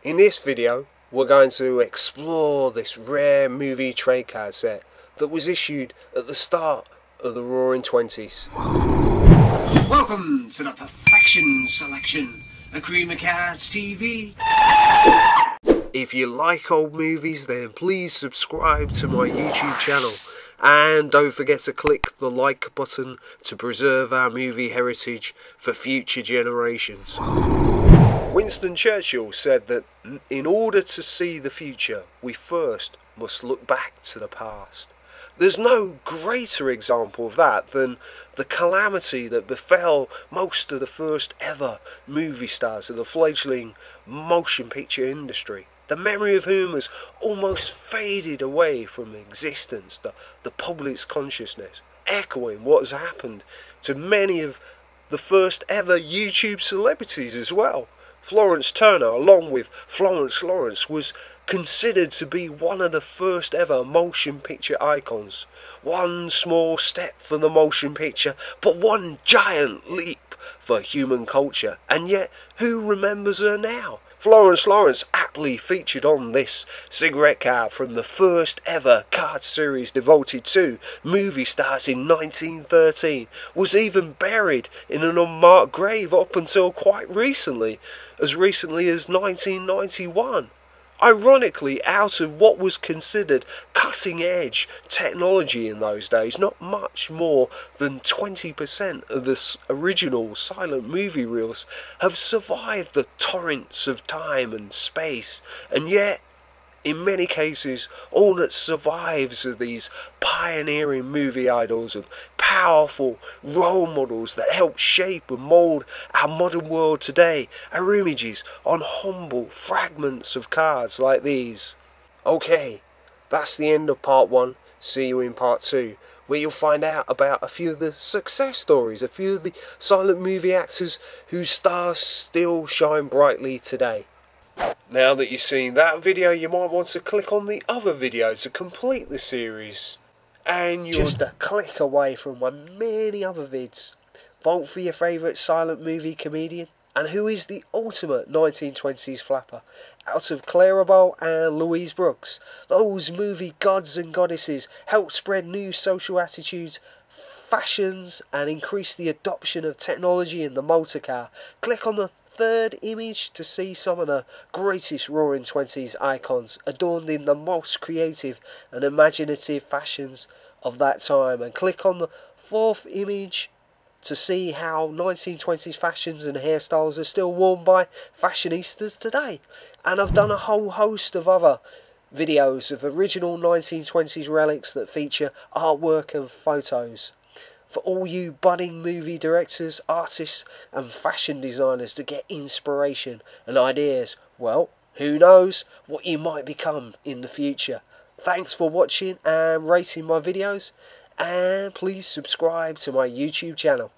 In this video, we're going to explore this rare movie trade card set that was issued at the start of the Roaring Twenties. Welcome to the Perfection Selection, a Cream of Cards TV. If you like old movies, then please subscribe to my YouTube channel. And don't forget to click the like button to preserve our movie heritage for future generations. Winston Churchill said that in order to see the future, we first must look back to the past. There's no greater example of that than the calamity that befell most of the first ever movie stars of the fledgling motion picture industry, the memory of whom has almost faded away from existence, the public's consciousness, echoing what has happened to many of the first ever YouTube celebrities as well. Florence Turner, along with Florence Lawrence, was considered to be one of the first ever motion picture icons. One small step for the motion picture, but one giant leap for human culture. And yet, who remembers her now? Florence Lawrence, aptly featured on this cigarette card from the first ever card series devoted to movie stars in 1913, was even buried in an unmarked grave up until quite recently as 1991. Ironically, out of what was considered cutting-edge technology in those days, not much more than 20% of the original silent movie reels have survived the torrents of time and space, and yet, in many cases, all that survives are these pioneering movie idols and powerful role models that help shape and mould our modern world today are images on humble fragments of cards like these. Okay, that's the end of part 1. See you in part 2, where you'll find out about a few of the success stories, a few of the silent movie actors whose stars still shine brightly today. Now that you've seen that video, you might want to click on the other video to complete the series. And you're just a click away from my many other vids. Vote for your favourite silent movie comedian. And who is the ultimate 1920s flapper? Out of Clarabelle and Louise Brooks, those movie gods and goddesses helped spread new social attitudes, fashions, and increase the adoption of technology in the motor car. Click on the third image to see some of the greatest Roaring Twenties icons adorned in the most creative and imaginative fashions of that time, and click on the fourth image to see how 1920s fashions and hairstyles are still worn by fashionistas today. And I've done a whole host of other videos of original 1920s relics that feature artwork and photos for all you budding movie directors, artists and fashion designers to get inspiration and ideas. Well, who knows what you might become in the future. Thanks for watching and rating my videos, and please subscribe to my YouTube channel.